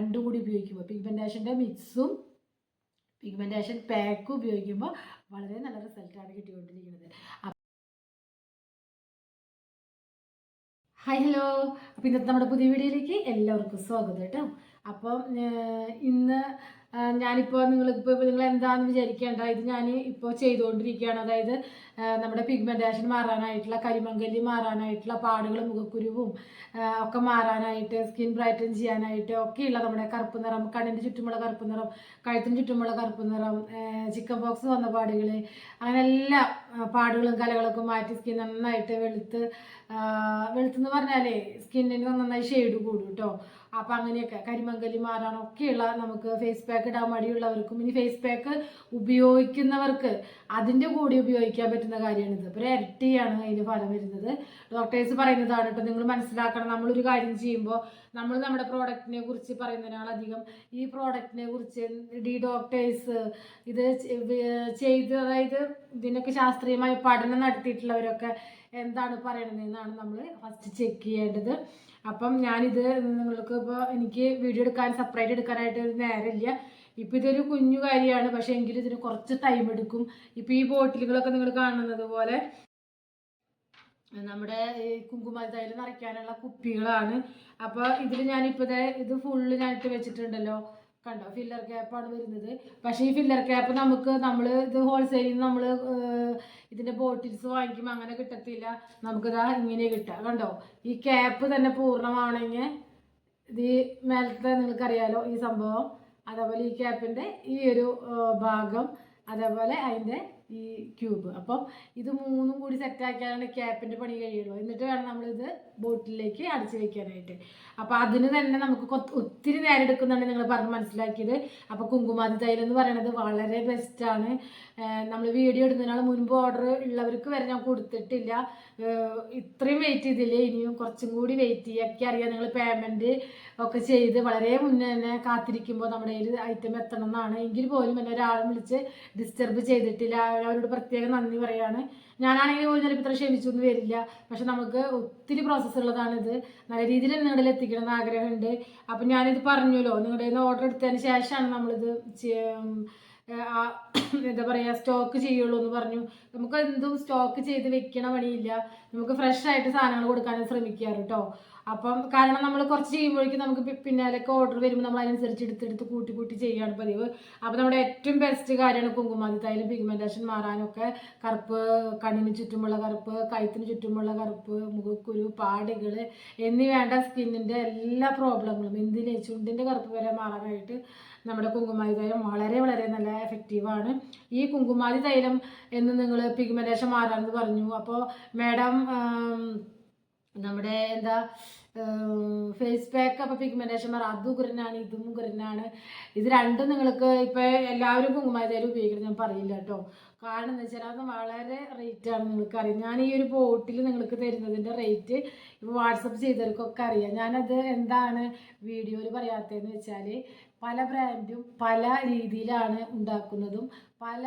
രണ്ടും കൂടി ഉപയോഗിക്കുമ്പോൾ പിഗ്മെൻറ്റേഷൻ്റെ മിക്സും പിഗ്മെൻറ്റേഷൻ പാക്കും ഉപയോഗിക്കുമ്പോൾ വളരെ നല്ല റിസൾട്ടാണ് കിട്ടിക്കൊണ്ടിരിക്കുന്നത്. ഹായ് ഹലോ, അപ്പോൾ ഇന്നത്തെ നമ്മുടെ പുതിയ വീഡിയോയിലേക്ക് എല്ലാവർക്കും സ്വാഗതം കേട്ടോ. അപ്പം ഇന്ന് ഞാനിപ്പോൾ നിങ്ങൾ എന്താണെന്ന് വിചാരിക്കേണ്ട, ഇത് ഞാൻ ഇപ്പോൾ ചെയ്തുകൊണ്ടിരിക്കുകയാണ്. അതായത് നമ്മുടെ പിഗ്മെൻറ്റേഷൻ മാറാനായിട്ടുള്ള, കരിമങ്കലി മാറാനായിട്ടുള്ള, പാടുകൾ മുഖക്കുരുവും ഒക്കെ മാറാനായിട്ട്, സ്കിൻ ബ്രൈറ്റൻ ചെയ്യാനായിട്ട് ഒക്കെയുള്ള നമ്മുടെ കറുപ്പ് നിറം, കണ്ണിൻ്റെ ചുറ്റുമുള്ള കറുപ്പ് നിറം, കഴുത്തിന് ചുറ്റുമുള്ള കറുപ്പ് നിറം, ചിക്കൻ ബോക്സ് വന്ന പാടുകൾ, അങ്ങനെ എല്ലാ പാടുകളും കലകളൊക്കെ മാറ്റി സ്കിൻ നന്നായിട്ട് വെളുത്തെന്ന് പറഞ്ഞാലേ സ്കിന്നിന് നന്നായി ഷെയ്ഡ് കൂടും കേട്ടോ. അപ്പം അങ്ങനെയൊക്കെ കരിമങ്കലി മാറാനൊക്കെയുള്ള നമുക്ക് ഫേസ് പാക്ക് ഇടാൻ മടിയുള്ളവർക്കും ഇനി ഫേസ് പാക്ക് ഉപയോഗിക്കുന്നവർക്ക് അതിൻ്റെ കൂടി ഉപയോഗിക്കാൻ പറ്റുന്ന കാര്യമാണിത്. ഇപ്പോൾ ഇരട്ടിയാണ് അതിൻ്റെ ഫലം വരുന്നത്. ഡോക്ടേഴ്സ് പറയുന്നതാണ് കേട്ടോ. നിങ്ങൾ മനസ്സിലാക്കണം, നമ്മളൊരു കാര്യം ചെയ്യുമ്പോൾ നമ്മൾ നമ്മുടെ പ്രോഡക്റ്റിനെ കുറിച്ച് പറയുന്നതിനാളധികം ഈ പ്രോഡക്റ്റിനെ കുറിച്ച് ഡോക്ടേഴ്സ് ഇത് ചെയ്ത്, അതായത് ഇതിനൊക്കെ ശാസ്ത്രീയമായി പഠനം നടത്തിയിട്ടുള്ളവരൊക്കെ എന്താണ് പറയണതെന്നാണ് നമ്മൾ ഫസ്റ്റ് ചെക്ക് ചെയ്യേണ്ടത്. അപ്പം ഞാനിത് നിങ്ങൾക്ക് ഇപ്പോൾ എനിക്ക് വീഡിയോ സെപ്പറേറ്റ് എടുക്കാനായിട്ട് ഒരു നേരമില്ല. ഇപ്പം ഇതൊരു കുഞ്ഞു കാര്യമാണ്, പക്ഷേ എങ്കിലും ഇതിന് കുറച്ച് ടൈം എടുക്കും. ഇപ്പം ഈ ബോട്ടിലുകളൊക്കെ നിങ്ങൾ കാണുന്നത് പോലെ നമ്മുടെ കുങ്കുമത്തൈല് നിറയ്ക്കാനുള്ള കുപ്പികളാണ്. അപ്പോൾ ഇതിൽ ഞാനിപ്പോൾ ഇത് ഫുള്ള് ഞാനിട്ട് വെച്ചിട്ടുണ്ടല്ലോ, കണ്ടോ, ഫില്ലർ ക്യാപ്പാണ് വരുന്നത്. പക്ഷേ ഈ ഫില്ലർ ക്യാപ്പ് നമ്മൾ ഇത് ഹോൾസെയിലിൽ നമ്മൾ ഇതിൻ്റെ ബോട്ടിൽസ് വാങ്ങിക്കുമ്പോൾ അങ്ങനെ കിട്ടത്തില്ല. നമുക്കിതാ ഇങ്ങനെ കിട്ടുക, കണ്ടോ. ഈ ക്യാപ്പ് തന്നെ പൂർണ്ണമാണെങ്കിൽ ഇത് മേലത്തെ നിങ്ങൾക്കറിയാലോ ഈ സംഭവം, അതേപോലെ ഈ ക്യാപ്പിൻ്റെ ഈ ഒരു ഭാഗം, അതേപോലെ അതിൻ്റെ ഈ ക്യൂബ്. അപ്പം ഇത് മൂന്നും കൂടി സെറ്റാക്കിയാണ് ക്യാപ്പിൻ്റെ പണി കഴിയുള്ളൂ. എന്നിട്ട് വേണം നമ്മളിത് ബോട്ടിലേക്ക് അടച്ചു വെക്കാനായിട്ട്. അപ്പോൾ അതിന് തന്നെ നമുക്ക് ഒത്തിരി നേരം എടുക്കുന്നുണ്ട് നിങ്ങൾ പറഞ്ഞ് മനസ്സിലാക്കിയത്. അപ്പോൾ കുങ്കുമാതി തൈലം എന്ന് പറയുന്നത് വളരെ ബെസ്റ്റാണ്. നമ്മൾ വീഡിയോ ഇടുന്നതിനാൾ മുൻപ് ഓർഡർ ഉള്ളവർക്ക് വരെ ഞാൻ കൊടുത്തിട്ടില്ല. ഇത്രയും വെയിറ്റ് ചെയ്തില്ലേ, ഇനിയും കുറച്ചും കൂടി വെയിറ്റ് ചെയ്യാൻ അറിയാം. നിങ്ങൾ പേയ്മെൻറ്റ് ഒക്കെ ചെയ്ത് വളരെ മുന്നേ തന്നെ കാത്തിരിക്കുമ്പോൾ നമ്മുടെ കയ്യിൽ ഐറ്റം എത്തണം എന്നാണ്. എങ്കിൽ പോലും എന്നെ ഒരാളും വിളിച്ച് ഡിസ്റ്റർബ് ചെയ്തിട്ടില്ല. അവരോട് പ്രത്യേകം നന്ദി പറയുകയാണ്. ഞാനാണെങ്കിൽ പോലും ചിലപ്പോൾ ഇത്ര ക്ഷമിച്ചൊന്നും വരില്ല. പക്ഷെ നമുക്ക് ഒത്തിരി പ്രോസസ്സുള്ളതാണിത്. നല്ല രീതിയിൽ നിങ്ങളിൽ എത്തിക്കണം എന്ന് ആഗ്രഹമുണ്ട്. അപ്പം ഞാനിത് പറഞ്ഞല്ലോ, നിങ്ങളുടെ കയ്യിൽ നിന്ന് ഓർഡർ എടുത്തതിന് ശേഷമാണ് നമ്മളിത് എന്താ പറയുക സ്റ്റോക്ക് ചെയ്യുള്ളൂ എന്ന് പറഞ്ഞു. നമുക്ക് എന്തും സ്റ്റോക്ക് ചെയ്ത് വെക്കണ പണിയില്ല. നമുക്ക് ഫ്രഷ് ആയിട്ട് സാധനങ്ങൾ കൊടുക്കാനും ശ്രമിക്കാറ് കേട്ടോ. അപ്പം കാരണം നമ്മൾ കുറച്ച് ചെയ്യുമ്പോഴേക്കും നമുക്ക് പിന്നാലൊക്കെ ഓർഡർ വരുമ്പോൾ നമ്മൾ അതിനനുസരിച്ച് എടുത്തെടുത്ത് കൂട്ടി ചെയ്യാണ് പതിവ്. അപ്പോൾ നമ്മുടെ ഏറ്റവും ബെസ്റ്റ് കാര്യമാണ് കുങ്കുമാതി തൈലം പിഗ്മെൻറ്റേഷൻ മാറാനൊക്കെ, കറുപ്പ്, കണ്ണിന് ചുറ്റുമുള്ള കറുപ്പ്, കഴുത്തിന് ചുറ്റുമുള്ള കറുപ്പ്, മുഖക്കുരു, പാടുകൾ എന്നീ വേണ്ട സ്കിന്നിൻ്റെ എല്ലാ പ്രോബ്ലങ്ങളും, എന്തിന് ചുണ്ടിൻ്റെ കറുപ്പ് വരെ മാറാനായിട്ട് നമ്മുടെ കുങ്കുമാതി തൈലം വളരെ വളരെ നല്ല എഫക്റ്റീവാണ്. ഈ കുങ്കുമാതി തൈലം എന്ന് നിങ്ങൾ പിഗ്മെൻറ്റേഷൻ മാറാമെന്ന് പറഞ്ഞു. അപ്പോൾ മാഡം നമ്മുടെ എന്താ ഫേസ് പാക്ക് അപ്പോൾ പിഗ്മെൻറ്റേഷൻ മാറാം, അതും ഉഗ്രനാണ് ഇതും ഉഗ്രനാണ്. ഇത് രണ്ടും നിങ്ങൾക്ക് ഇപ്പോൾ എല്ലാവരും കുങ്കുമാതി തൈലം ഉപയോഗിക്കണം ഞാൻ പറയില്ല കേട്ടോ. കാരണം എന്താ വെച്ചാൽ അത് വളരെ റേറ്റാണ്. നിങ്ങൾക്കറിയാം, ഞാൻ ഈ ഒരു ബോട്ടിൽ നിങ്ങൾക്ക് തരുന്നതിൻ്റെ റേറ്റ് ഇപ്പോൾ വാട്സപ്പ് ചെയ്തവർക്കൊക്കെ അറിയാം. ഞാനത് എന്താണ് വീഡിയോയിൽ പറയാത്തതെന്ന് വെച്ചാൽ പല ബ്രാൻഡും പല രീതിയിലാണ് ഉണ്ടാക്കുന്നതും, പല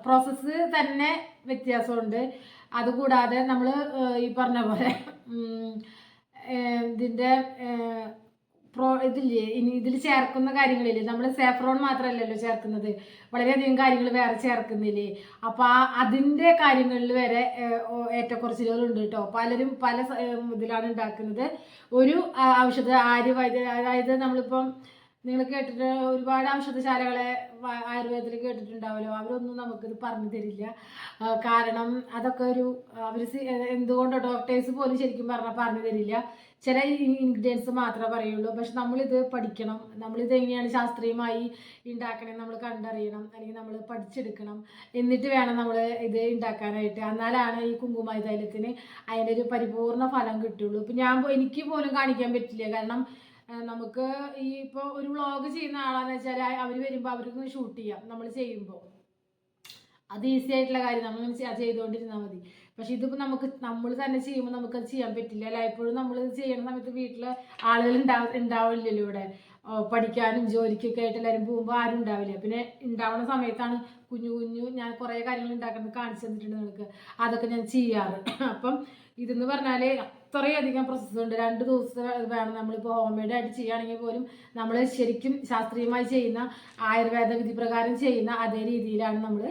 പ്രോസസ്സ് തന്നെ വ്യത്യാസമുണ്ട്. അതുകൂടാതെ നമ്മൾ ഈ പറഞ്ഞ പോലെ ഇതിൻ്റെ ഇതില്ലേ, ഇനി ഇതിൽ ചേർക്കുന്ന കാര്യങ്ങളില്ലേ, നമ്മൾ സാഫ്രോൺ മാത്രമല്ലല്ലോ ചേർക്കുന്നത്, വളരെയധികം കാര്യങ്ങൾ വേറെ ചേർക്കുന്നില്ലേ. അപ്പോൾ അതിൻ്റെ കാര്യങ്ങളിൽ വരെ ഏറ്റക്കുറച്ചിലുകളുണ്ട് കേട്ടോ. പലരും പല ഇതിലാണ് ഉണ്ടാക്കുന്നത്. ഒരു ഔഷധ അതായത് നമ്മളിപ്പം നിങ്ങൾ കേട്ടിട്ട് ഒരുപാട് ഔഷധശാലകളെ ആയുർവേദത്തിൽ കേട്ടിട്ടുണ്ടാവുമല്ലോ, അവരൊന്നും നമുക്കിത് പറഞ്ഞു തരില്ല. കാരണം അതൊക്കെ അവർ എന്തുകൊണ്ടോ ഡോക്ടേഴ്സ് പോലും ശരിക്കും പറഞ്ഞു തരില്ല. ചില ഇൻഗ്രീഡിയൻസ് മാത്രമേ പറയുള്ളൂ. പക്ഷെ നമ്മളിത് പഠിക്കണം, നമ്മളിത് എങ്ങനെയാണ് ശാസ്ത്രീയമായി ഉണ്ടാക്കണമെന്ന് നമ്മൾ കണ്ടറിയണം, അല്ലെങ്കിൽ നമ്മൾ പഠിച്ചെടുക്കണം. എന്നിട്ട് വേണം നമ്മൾ ഇത് ഉണ്ടാക്കാനായിട്ട്. എന്നാലാണ് ഈ കുങ്കുമാതി തൈലത്തിന് അതിൻ്റെ ഒരു പരിപൂർണ്ണ ഫലം കിട്ടുള്ളൂ. ഇപ്പം എനിക്ക് പോലും കാണിക്കാൻ പറ്റില്ല. കാരണം നമുക്ക് ഈ ഇപ്പോൾ ഒരു വ്ളോഗ് ചെയ്യുന്ന ആളാന്ന് വെച്ചാൽ അവർ വരുമ്പോൾ അവർക്ക് ഷൂട്ട് ചെയ്യാം. നമ്മൾ ചെയ്യുമ്പോൾ അത് ഈസി ആയിട്ടുള്ള കാര്യം, നമ്മൾ ചെയ്തുകൊണ്ടിരുന്നാൽ മതി. പക്ഷെ ഇതിപ്പോൾ നമ്മൾ തന്നെ ചെയ്യുമ്പോൾ നമുക്കത് ചെയ്യാൻ പറ്റില്ല. അല്ല, എപ്പോഴും നമ്മൾ ചെയ്യുന്ന സമയത്ത് വീട്ടിൽ ആളുകൾ ഉണ്ടാവില്ലല്ലോ. ഇവിടെ പഠിക്കാനും ജോലിക്കൊക്കെ ആയിട്ട് എല്ലാവരും പോകുമ്പോൾ ആരും ഉണ്ടാവില്ല. പിന്നെ ഉണ്ടാവുന്ന സമയത്താണ് കുഞ്ഞു ഞാൻ കുറേ കാര്യങ്ങൾ ഉണ്ടാക്കുന്നത് കാണിച്ചു തന്നിട്ടുണ്ട് നിങ്ങൾക്ക്, അതൊക്കെ ഞാൻ ചെയ്യാറ്. അപ്പം ഇതെന്ന് പറഞ്ഞാൽ അത്രയധികം പ്രോസസ്സ് ഉണ്ട്. 2 ദിവസം വേണം. നമ്മളിപ്പോൾ ഹോം മെയ്ഡ് ആയിട്ട് ചെയ്യുകയാണെങ്കിൽ പോലും നമ്മൾ ശരിക്കും ശാസ്ത്രീയമായി ചെയ്യുന്ന ആയുർവേദ വിധി പ്രകാരം ചെയ്യുന്ന അതേ രീതിയിലാണ് നമ്മൾ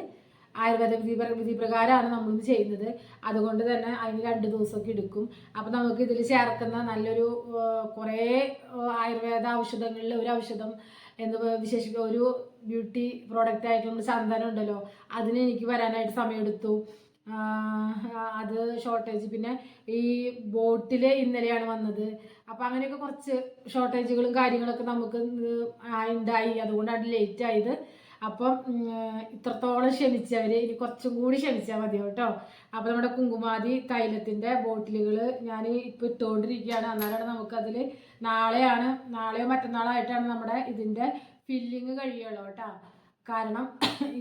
ആയുർവേദ വിധി പ്രകാരമാണ് നമ്മളിത് ചെയ്യുന്നത്. അതുകൊണ്ട് തന്നെ അതിന് 2 ദിവസമൊക്കെ എടുക്കും. അപ്പം നമുക്ക് ഇതിൽ ചേർക്കുന്ന നല്ലൊരു കുറേ ആയുർവേദ ഔഷധങ്ങളിൽ ഒരു ഔഷധം എന്ന് വിശേഷിക്കുക ഒരു ബ്യൂട്ടി പ്രോഡക്റ്റ് ആയിട്ടുള്ള ചന്ദനം ഉണ്ടല്ലോ, അതിന് എനിക്ക് വരാനായിട്ട് സമയമെടുത്തു. അത് ഷോർട്ടേജ്. പിന്നെ ഈ ബോട്ടിൽ ഇന്നലെയാണ് വന്നത്. അപ്പം അങ്ങനെയൊക്കെ കുറച്ച് ഷോർട്ടേജുകളും കാര്യങ്ങളൊക്കെ നമുക്ക് ഉണ്ടായി. അതുകൊണ്ടാണ് ലേറ്റ് ആയത്. അപ്പം ഇത്രത്തോളം ക്ഷമിച്ചവർ ഇനി കുറച്ചും കൂടി ക്ഷമിച്ചാൽ മതി കേട്ടോ. അപ്പം നമ്മുടെ കുങ്കുമാതി തൈലത്തിൻ്റെ ബോട്ടിലുകൾ ഞാൻ ഇപ്പോൾ ഇട്ടുകൊണ്ടിരിക്കുകയാണ്. അന്നാലാണ് നമുക്കതിൽ നാളെയോ മറ്റന്നാളായിട്ടാണ് നമ്മുടെ ഇതിൻ്റെ ഫില്ലിങ് കഴിയുള്ളൂ കേട്ടോ. കാരണം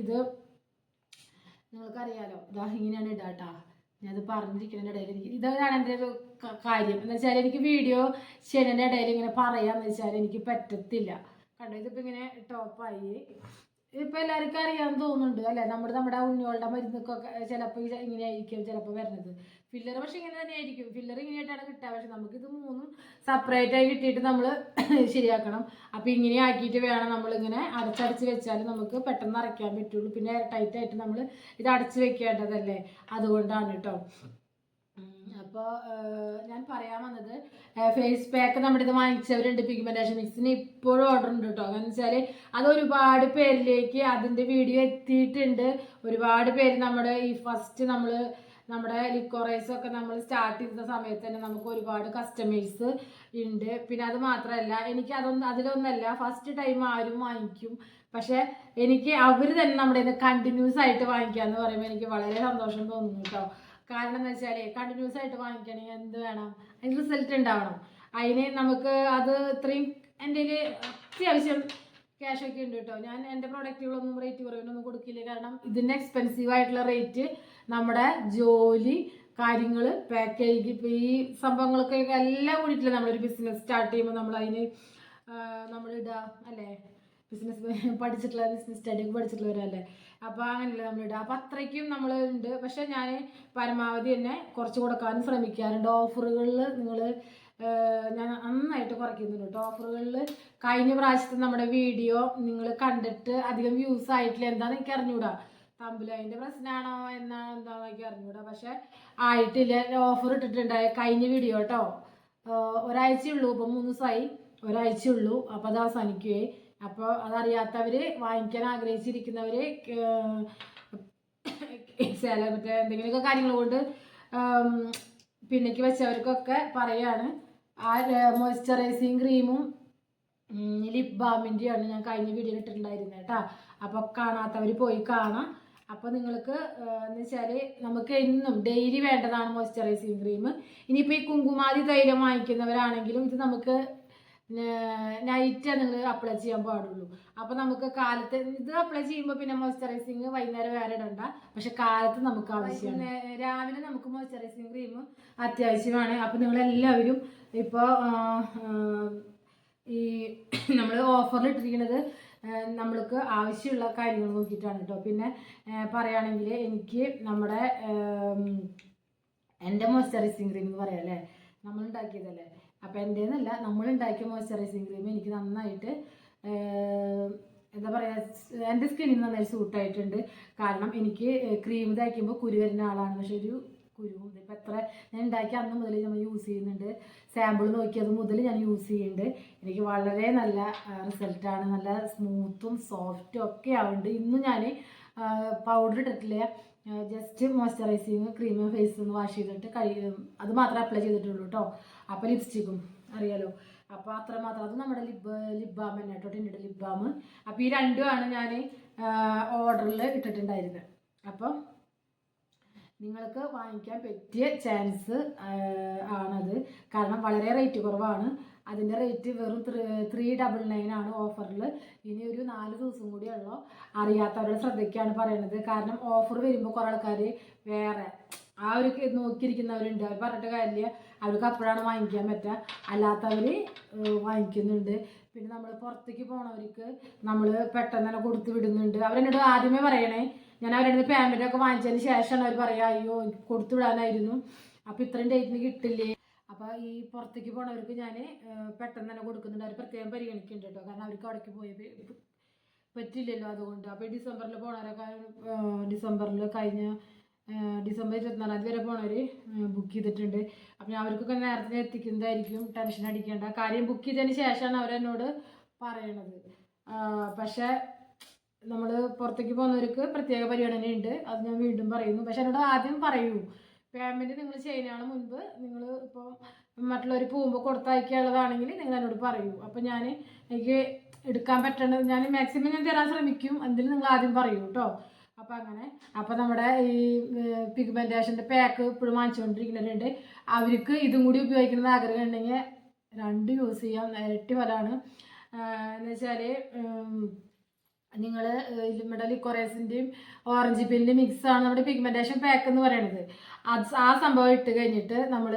ഇത് നിങ്ങൾക്കറിയാലോ, ഇതാ ഇങ്ങനെയാണ് ഇടാട്ടാ. ഞാനത് പറഞ്ഞിരിക്കുന്നതിൻ്റെ ഇടയിൽ ഇതാണ് എൻ്റെ ഒരു കാര്യം എന്ന് വെച്ചാൽ എനിക്ക് വീഡിയോ ചെയ്യുന്നതിൻ്റെ ഇടയിൽ ഇങ്ങനെ പറയാമെന്ന് വെച്ചാൽ എനിക്ക് പറ്റത്തില്ല. കണ്ടോ, ഇതിപ്പോൾ ഇങ്ങനെ ടോപ്പായി. ഇപ്പം എല്ലാവർക്കും അറിയാമെന്ന് തോന്നുന്നുണ്ട് അല്ലേ. നമ്മുടെ ഉണ്ണികളുടെ മരുന്നൊക്കെ ചിലപ്പോൾ ഇങ്ങനെ ആയിരിക്കും ചിലപ്പോൾ വരുന്നത്. ഫില്ലർ പക്ഷെ ഇങ്ങനെ തന്നെ ആയിരിക്കും. ഫില്ലർ ഇങ്ങനെയായിട്ടാണ് കിട്ടുക. പക്ഷെ നമുക്കിത് 3 സെപ്പറേറ്റ് ആയി കിട്ടിയിട്ട് നമ്മൾ ശരിയാക്കണം. അപ്പം ഇങ്ങനെ ആക്കിയിട്ട് വേണം നമ്മളിങ്ങനെ അടച്ചടച്ച് വെച്ചാൽ നമുക്ക് പെട്ടെന്ന് അരയ്ക്കാൻ പറ്റുള്ളൂ. പിന്നെ എയർ ടൈറ്റ് ആയിട്ട് നമ്മൾ ഇത് അടച്ച് വെക്കേണ്ടതല്ലേ, അതുകൊണ്ടാണ് കേട്ടോ. അപ്പോൾ ഞാൻ പറയാൻ വന്നത്, ഫേസ് പാക്ക് നമ്മുടെ ഇത് വാങ്ങിച്ചവരുണ്ട് പിഗ്മെൻറ്റേഷൻ മിക്സിന് ഇപ്പോഴും ഓർഡർ ഉണ്ട് കേട്ടോ. കാരണം വെച്ചാൽ അത് ഒരുപാട് പേരിലേക്ക് അതിൻ്റെ വീഡിയോ എത്തിയിട്ടുണ്ട്. ഒരുപാട് പേര് നമ്മുടെ ഈ ഫസ്റ്റ് നമ്മുടെ ലിക്കോറൈസൊക്കെ നമ്മൾ സ്റ്റാർട്ട് ചെയ്ത സമയത്ത് തന്നെ നമുക്ക് ഒരുപാട് കസ്റ്റമേഴ്സ് ഉണ്ട്. പിന്നെ അത് മാത്രമല്ല, എനിക്ക് അതിലൊന്നല്ല ഫസ്റ്റ് ടൈം ആരും വാങ്ങിക്കും. പക്ഷെ എനിക്ക് അവർ തന്നെ നമ്മുടെ ഇത് കണ്ടിന്യൂസ് ആയിട്ട് വാങ്ങിക്കുക എന്ന് പറയുമ്പോൾ എനിക്ക് വളരെ സന്തോഷം തോന്നുന്നു കേട്ടോ. കാരണം എന്ന് വെച്ചാൽ കണ്ടിന്യൂസ് ആയിട്ട് വാങ്ങിക്കണമെങ്കിൽ എന്ത് വേണം, അതിന് റിസൾട്ട് ഉണ്ടാവണം. അതിന് നമുക്ക് അത് ഇത്രയും എൻ്റെ അത്യാവശ്യം ക്യാഷൊക്കെ ഉണ്ട് കേട്ടോ. ഞാൻ എൻ്റെ പ്രോഡക്റ്റുകളൊന്നും റേറ്റ് കുറവിനൊന്നും കൊടുക്കില്ല. കാരണം ഇതിൻ്റെ എക്സ്പെൻസീവ് ആയിട്ടുള്ള റേറ്റ് നമ്മുടെ ജോലി കാര്യങ്ങൾ പാക്കേജ് ഇപ്പോൾ ഈ സംഭവങ്ങളൊക്കെ എല്ലാം കൂടിയിട്ടില്ല. നമ്മളൊരു ബിസിനസ് സ്റ്റാർട്ട് ചെയ്യുമ്പോൾ നമ്മൾ ഇടുക അല്ലേ, ബിസിനസ് പഠിച്ചിട്ടുള്ള ബിസിനസ് സ്റ്റഡിയൊക്കെ പഠിച്ചിട്ടുള്ളവരല്ലേ. അപ്പോൾ അങ്ങനെയല്ല നമ്മളിടുക. അപ്പോൾ അത്രയ്ക്കും നമ്മളുണ്ട്. പക്ഷേ ഞാൻ പരമാവധി തന്നെ കുറച്ച് കൊടുക്കാനും ശ്രമിക്കാറുണ്ട്. ഓഫറുകളിൽ ഞാൻ നന്നായിട്ട് കുറയ്ക്കുന്നുണ്ട് കേട്ടോ. ഓഫറുകളിൽ കഴിഞ്ഞ പ്രാവശ്യത്തെ നമ്മുടെ വീഡിയോ നിങ്ങൾ കണ്ടിട്ട് അധികം വ്യൂസ് ആയിട്ടില്ല. എന്താണെന്ന് എനിക്ക് അറിഞ്ഞൂടാ, തമ്പുലൈൻ്റെ പ്രശ്നമാണോ എന്താണെന്ന് എനിക്ക് അറിഞ്ഞൂടാ. പക്ഷെ ആയിട്ടില്ല. ഓഫർ ഇട്ടിട്ടുണ്ടായി കഴിഞ്ഞ വീഡിയോ കേട്ടോ. ഒരാഴ്ചയുള്ളൂ. ഇപ്പം 3 ദിവസമായി, ഒരാഴ്ചയുള്ളൂ. അപ്പോൾ അത് അവസാനിക്കുകയെ. അപ്പോൾ അതറിയാത്തവർ വാങ്ങിക്കാൻ ആഗ്രഹിച്ചിരിക്കുന്നവർ മറ്റേ എന്തെങ്കിലുമൊക്കെ കാര്യങ്ങൾ കൊണ്ട് പിന്നേക്ക് വെച്ചവർക്കൊക്കെ പറയാണ്. ആ മോയ്സ്ചറൈസിങ് ക്രീമും ലിപ് ബാമിൻ്റെയാണ് ഞാൻ കഴിഞ്ഞ വീഡിയോയിൽ ഇട്ടിട്ടുണ്ടായിരുന്നത് കേട്ടോ. അപ്പോൾ കാണാത്തവർ പോയി കാണാം. അപ്പോൾ നിങ്ങൾക്ക് എന്ന് വെച്ചാൽ നമുക്ക് എന്നും ഡെയിലി വേണ്ടതാണ് മോയ്സ്ചറൈസിങ് ക്രീം. ഇനിയിപ്പോൾ ഈ കുങ്കുമാതി തൈലം വാങ്ങിക്കുന്നവരാണെങ്കിലും ഇത് നമുക്ക് നൈറ്റ് നിങ്ങൾ അപ്ലൈ ചെയ്യാൻ പാടുള്ളൂ. അപ്പോൾ നമുക്ക് കാലത്ത് ഇത് അപ്ലൈ ചെയ്യുമ്പോൾ പിന്നെ മോയ്സ്ചറൈസിങ് വൈകുന്നേരം വേറെ ഇടണ്ട. പക്ഷെ കാലത്ത് നമുക്ക് ആവശ്യമാണ്. രാവിലെ നമുക്ക് മോയ്സ്ചറൈസിങ് ക്രീം അത്യാവശ്യമാണ്. അപ്പോൾ നിങ്ങളെല്ലാവരും ഇപ്പോൾ ഈ നമ്മൾ ഓഫറിൽ ഇട്ടിരിക്കുന്നത് നമ്മൾക്ക് ആവശ്യമുള്ള കാര്യങ്ങൾ നോക്കിയിട്ടാണ് കേട്ടോ. പിന്നെ പറയുകയാണെങ്കിൽ എനിക്ക് എൻ്റെ മോയ്സ്ചറൈസിങ് ക്രീം എന്ന് പറയാം അല്ലേ, നമ്മളുണ്ടാക്കിയതല്ലേ. അപ്പോൾ എൻ്റെന്നല്ല, നമ്മളുണ്ടാക്കിയ മോയ്സ്ചറൈസിങ് ക്രീം എനിക്ക് നന്നായിട്ട് എന്താ പറയുക, എൻ്റെ സ്കിന്നിന് നന്നായി സൂട്ടായിട്ടുണ്ട്. കാരണം എനിക്ക് ക്രീം തേക്കുമ്പോൾ കുരു വരുന്ന ആളാണ്. പക്ഷെ ഒരു കുരുവും ഇപ്പം എത്ര ഞാൻ ഉണ്ടാക്കി അന്ന് മുതൽ നമ്മൾ യൂസ് ചെയ്യുന്നുണ്ട്. സാമ്പിൾ നോക്കിയത് മുതൽ ഞാൻ യൂസ് ചെയ്യുന്നുണ്ട്. എനിക്ക് വളരെ നല്ല റിസൾട്ടാണ്. നല്ല സ്മൂത്തും സോഫ്റ്റും ഒക്കെ ആവുന്നുണ്ട്. ഇന്നും ഞാൻ പൗഡർ ഇട്ടിട്ടില്ല. ജസ്റ്റ് മോയ്സ്ചറൈസിങ് ക്രീം ഫേസ് ഒന്ന് വാഷ് ചെയ്തിട്ട് അത് മാത്രമേ അപ്ലൈ ചെയ്തിട്ടുള്ളൂ കേട്ടോ. അപ്പോൾ ലിപ്സ്റ്റിക്കും അറിയാലോ. അപ്പോൾ അത്രമാത്രം. അത് നമ്മുടെ ലിപ് ബാം തന്നെ കേട്ടോ, ടിൻഡഡ് ലിപ് ബാം. അപ്പോൾ ഈ രണ്ടുമാണ് ഞാൻ ഓർഡറിൽ ഇട്ടിട്ടുണ്ടായിരുന്നത്. അപ്പോൾ നിങ്ങൾക്ക് വാങ്ങിക്കാൻ പറ്റിയ ചാൻസ് ആണത്. കാരണം വളരെ റേറ്റ് കുറവാണ്. അതിൻ്റെ റേറ്റ് വെറും 399 ആണ് ഓഫറിൽ. ഇനി ഒരു 4 ദിവസം കൂടിയുള്ളൂ. അറിയാത്തവരുടെ ശ്രദ്ധയ്ക്കാണ് പറയണത്. കാരണം ഓഫർ വരുമ്പോൾ കുറേ ആൾക്കാർ വേറെ ആ ഒരു നോക്കിയിരിക്കുന്നവരുണ്ട്. അവർ പറഞ്ഞിട്ട് കാര്യമില്ല, അവർക്ക് അപ്പോഴാണ് വാങ്ങിക്കാൻ പറ്റുക. അല്ലാത്തവർ വാങ്ങിക്കുന്നുണ്ട്. പിന്നെ നമ്മൾ പുറത്തേക്ക് പോണവർക്ക് നമ്മൾ പെട്ടെന്ന് തന്നെ കൊടുത്ത് വിടുന്നുണ്ട്. അവരെന്നോട് ആദ്യമേ പറയണേ, ഞാൻ അവരുടെ പേയ്മെൻറ്റൊക്കെ വാങ്ങിച്ചതിന് ശേഷമാണ് അവർ പറയുക, അയ്യോ എനിക്ക് കൊടുത്തു വിടാനായിരുന്നു, അപ്പോൾ ഇത്രയും ഡേറ്റിന് കിട്ടില്ലേ. അപ്പോൾ അപ്പോൾ ഈ പുറത്തേക്ക് പോണവർക്ക് ഞാൻ പെട്ടെന്ന് തന്നെ കൊടുക്കുന്നുണ്ട്. അവർ പ്രത്യേകം പരിഗണിക്കുന്നുണ്ട് കേട്ടോ, കാരണം അവർക്ക് അവിടേക്ക് പോയി പറ്റില്ലല്ലോ അതുകൊണ്ട്. അപ്പോൾ ഡിസംബറിൽ പോണവരൊക്കെ ഡിസംബറിൽ കഴിഞ്ഞ ഡിസംബർ 24 വരെ പോണവർ ബുക്ക് ചെയ്തിട്ടുണ്ട്. അപ്പം ഞാൻ അവർക്കൊക്കെ നേരത്തെ എത്തിക്കുന്നതായിരിക്കും, ടെൻഷൻ അടിക്കേണ്ട കാര്യം. ബുക്ക് ചെയ്തതിന് ശേഷമാണ് അവരെന്നോട് പറയണത്. പക്ഷേ നമ്മൾ പുറത്തേക്ക് പോകുന്നവർക്ക് പ്രത്യേക പരിഗണനയുണ്ട്, അത് ഞാൻ വീണ്ടും പറയുന്നു. പക്ഷെ എന്നോട് ആദ്യം പറയൂ, പേയ്മെൻറ്റ് നിങ്ങൾ ചെയ്യുന്നതിന് മുൻപ് നിങ്ങൾ ഇപ്പോൾ മറ്റുള്ളവർ പോകുമ്പോൾ കൊടുത്തയക്കാനുള്ളതാണെങ്കിൽ നിങ്ങൾ എന്നോട് പറയൂ. അപ്പോൾ ഞാൻ എനിക്ക് എടുക്കാൻ പറ്റണത് ഞാൻ മാക്സിമം ഞാൻ തരാൻ ശ്രമിക്കും, എന്തിനും നിങ്ങൾ ആദ്യം പറയൂ കേട്ടോ. അപ്പോൾ അങ്ങനെ അപ്പോൾ നമ്മുടെ ഈ പിഗ്മെൻറ്റേഷൻ്റെ പാക്ക് ഇപ്പോഴും വാങ്ങിച്ചുകൊണ്ടിരിക്കുന്നവരുണ്ട്. അവർക്ക് ഇതും കൂടി ഉപയോഗിക്കണമെന്ന് ആഗ്രഹം ഉണ്ടെങ്കിൽ 2 യൂസ് ചെയ്യാം, ഇരട്ടി ഫലമാണ്. എന്ന് വെച്ചാൽ നിങ്ങൾ നമ്മുടെ ലിക്കോറൈസിൻ്റെയും ഓറഞ്ച് പില്ലിൻ്റെ മിക്സാണ് നമ്മുടെ പിഗ്മെൻറ്റേഷൻ പാക്ക് എന്ന് പറയുന്നത്. ആ സംഭവം ഇട്ട് കഴിഞ്ഞിട്ട് നമ്മൾ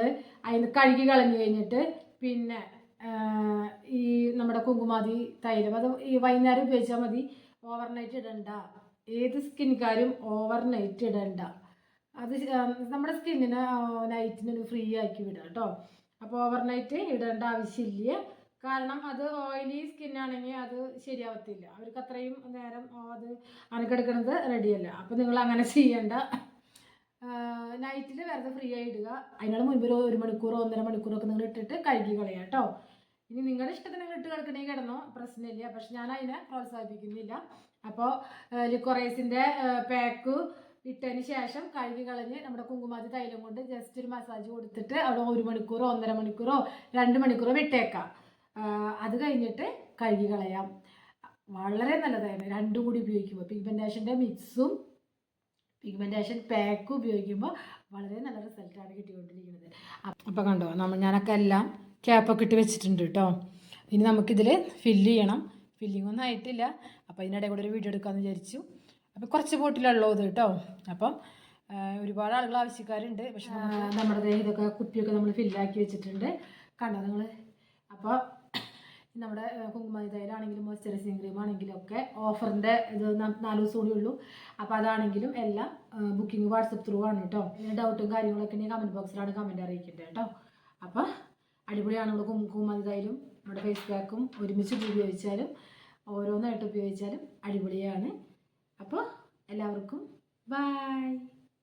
അതിന് കഴുകി കളഞ്ഞു കഴിഞ്ഞിട്ട് പിന്നെ ഈ നമ്മുടെ കുങ്കുമാതി തൈലം അത് ഈ വൈകുന്നേരം ഉപയോഗിച്ചാൽ മതി. ഓവർനൈറ്റ് ഇടണ്ട, ഏത് സ്കിൻകാരും ഓവർനൈറ്റ് ഇടണ്ട. അത് നമ്മുടെ സ്കിന്നിനെ നൈറ്റിനൊരു ഫ്രീ ആക്കി വിടുക കേട്ടോ. അപ്പോൾ ഓവർനൈറ്റ് ഇടേണ്ട ആവശ്യമില്ല, കാരണം അത് ഓയിലി സ്കിന്നാണെങ്കിൽ അത് ശരിയാവത്തില്ല, അവർക്ക് അത്രയും നേരം അത് അനക്കെടുക്കുന്നത് റെഡിയല്ല. അപ്പോൾ നിങ്ങൾ അങ്ങനെ ചെയ്യണ്ട. നൈറ്റിൽ വെറുതെ ഫ്രീ ആയി ഇടുക. അതിനുള്ള മുൻപ് 1 മണിക്കൂറോ 1.5 മണിക്കൂറൊക്കെ നിങ്ങൾ ഇട്ടിട്ട് കഴുകി കളയാം കേട്ടോ. ഇനി നിങ്ങളുടെ ഇഷ്ടത്തിന് നിങ്ങൾ ഇട്ട് കിടക്കണമെങ്കിൽ കിടന്നോ, പ്രശ്നമില്ല. പക്ഷെ ഞാൻ അതിനെ പ്രോത്സാഹിപ്പിക്കുന്നില്ല. അപ്പോൾ ലിക്കോറൈസിൻ്റെ പാക്ക് ഇട്ടതിന് ശേഷം കഴുകി കളഞ്ഞ് നമ്മുടെ കുങ്കുമാതി തൈലം കൊണ്ട് ജസ്റ്റ് ഒരു മസാജ് കൊടുത്തിട്ട് അവിടെ 1 മണിക്കൂറോ 1.5 മണിക്കൂറോ 2 മണിക്കൂറോ വിട്ടേക്കാം. അത് കഴിഞ്ഞിട്ട് കഴുകി കളയാം. വളരെ നല്ലതായിരുന്നു രണ്ടും കൂടി ഉപയോഗിക്കുമ്പോൾ. പിഗ്മെൻറ്റേഷൻ്റെ മിക്സും പിഗ്മെൻറ്റേഷൻ പാക്കും ഉപയോഗിക്കുമ്പോൾ വളരെ നല്ല റിസൾട്ടാണ് കിട്ടിക്കൊണ്ടിരിക്കുന്നത്. അപ്പോൾ കണ്ടോ, ഞാനൊക്കെ എല്ലാം ക്യാപ്പൊക്കെ ഇട്ട് വെച്ചിട്ടുണ്ട് കേട്ടോ. ഇനി നമുക്കിതിൽ ഫില്ല് ചെയ്യണം. ഫില്ലിംഗ് ഒന്നും ആയിട്ടില്ല, അപ്പോൾ ഇതിനിടെ കൂടെ ഒരു വീഡിയോ എടുക്കാമെന്ന് വിചാരിച്ചു. അപ്പോൾ കുറച്ച് ബോട്ടിലുള്ളൂ ഇത് കേട്ടോ. അപ്പം ഒരുപാട് ആളുകൾ ആവശ്യക്കാരുണ്ട്. പക്ഷെ നമ്മുടെ ഇതൊക്കെ കുപ്പിയൊക്കെ നമ്മൾ ഫില്ലാക്കി വെച്ചിട്ടുണ്ട്, കണ്ടോ നിങ്ങൾ. അപ്പോൾ നമ്മുടെ കുങ്കുമാതി തൈലാണെങ്കിലും മോയ്സ്ചറൈസിങ് ക്രീം ആണെങ്കിലും ഒക്കെ ഓഫറിൻ്റെ ഇത് 4 ദിവസം കൂടി ഉള്ളൂ. അപ്പോൾ അതാണെങ്കിലും എല്ലാം ബുക്കിംഗ് വാട്സപ്പ് ത്രൂ ആണ് കേട്ടോ. ഡൗട്ടും കാര്യങ്ങളൊക്കെ ഉണ്ടെങ്കിൽ കമൻറ്റ് ബോക്സിലാണ് കമൻറ്റ് അറിയിക്കേണ്ടത് കേട്ടോ. അപ്പോൾ അടിപൊളിയാണ്. നമ്മൾ കുങ്കുമാതി തൈലും നമ്മുടെ ഫേസ് പാക്കും ഒരുമിച്ച് ഉപയോഗിച്ചാലും ഓരോന്നായിട്ട് ഉപയോഗിച്ചാലും അടിപൊളിയാണ്. അപ്പോൾ എല്ലാവർക്കും ബൈ.